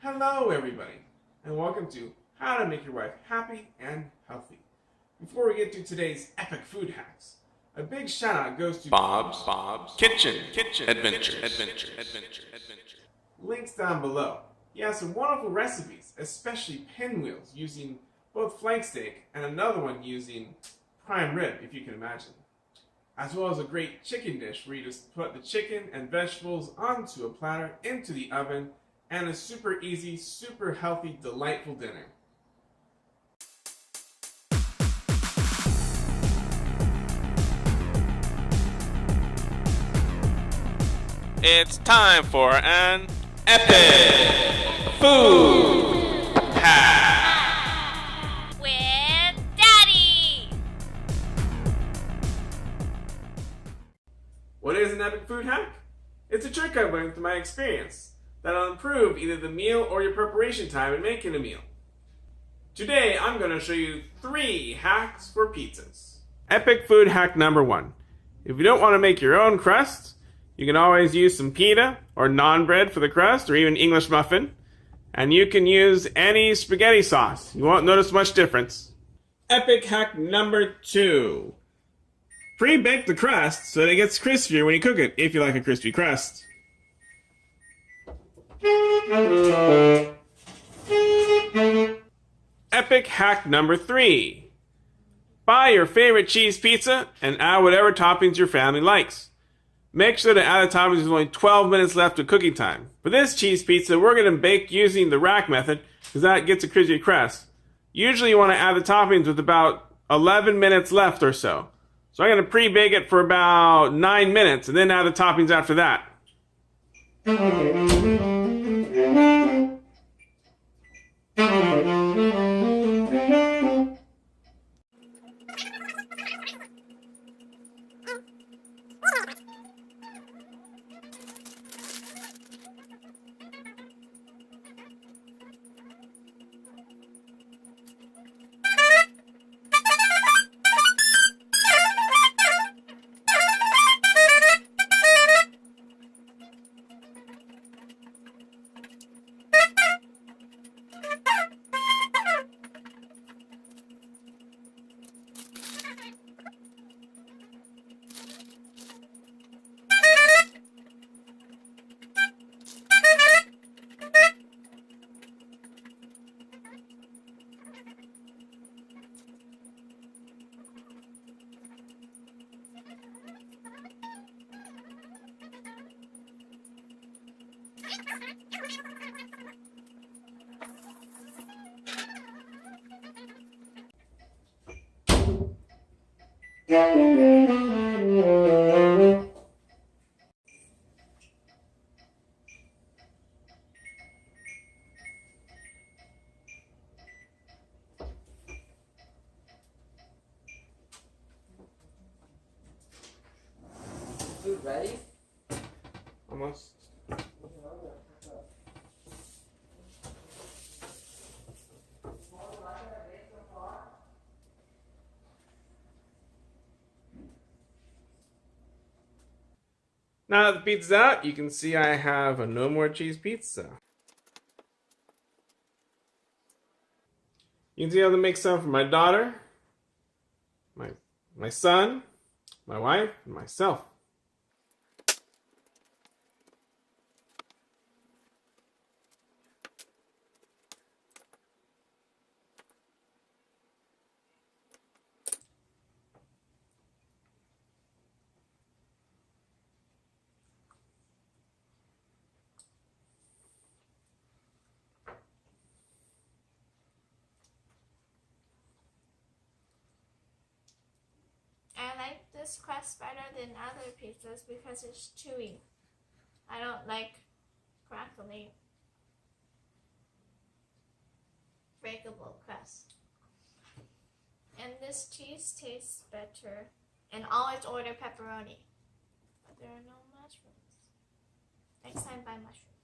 Hello everybody, and welcome to How to Make Your Wife Happy and Healthy. Before we get to today's epic food hacks, a big shout out goes to Bob's Kitchen Adventures. Links down below. He has some wonderful recipes, especially pinwheels using both flank steak and another one using prime rib, if you can imagine. As well as a great chicken dish where you just put the chicken and vegetables onto a platter into the oven, and a super easy, super healthy, delightful dinner. It's time for an epic food hack with Daddy. What is an epic food hack? It's a trick I've learned through my experience that'll improve either the meal or your preparation time in making a meal. Today, I'm going to show you 3 hacks for pizzas. Epic food hack number 1. If you don't want to make your own crust, you can always use some pita or naan bread for the crust, or even English muffin. And you can use any spaghetti sauce. You won't notice much difference. Epic hack number 2. Pre-bake the crust so that it gets crispier when you cook it, if you like a crispy crust. Epic hack number 3. Buy your favorite cheese pizza and add whatever toppings your family likes. Make sure to add the toppings with only 12 minutes left of cooking time. For this cheese pizza, we're going to bake using the rack method because that gets a crispy crust. Usually you want to add the toppings with about 11 minutes left or so. So I'm going to pre-bake it for about 9 minutes and then add the toppings after that. Food ready? Almost. Now that the pizza's out, you can see I have a no more cheese pizza. You can see how to make some for my daughter, my son, my wife, and myself. I like this crust better than other pizzas because it's chewy. I don't like crackly, breakable crust. And this cheese tastes better. And always order pepperoni. But there are no mushrooms. Next time buy mushrooms.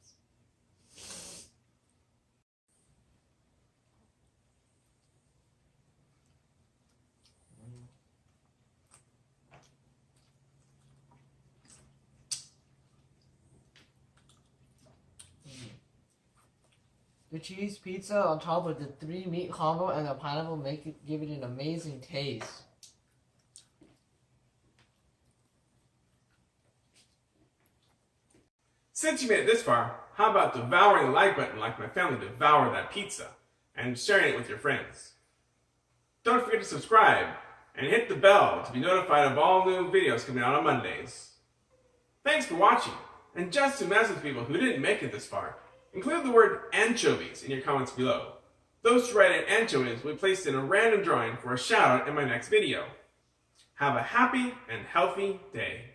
The cheese pizza on top of the 3 meat combo and the pineapple give it an amazing taste. Since you made it this far, how about devouring the like button like my family devoured that pizza and sharing it with your friends? Don't forget to subscribe and hit the bell to be notified of all new videos coming out on Mondays. Thanks for watching, and just to mess with people who didn't make it this far, include the word anchovies in your comments below. Those who write in anchovies will be placed in a random drawing for a shout out in my next video. Have a happy and healthy day.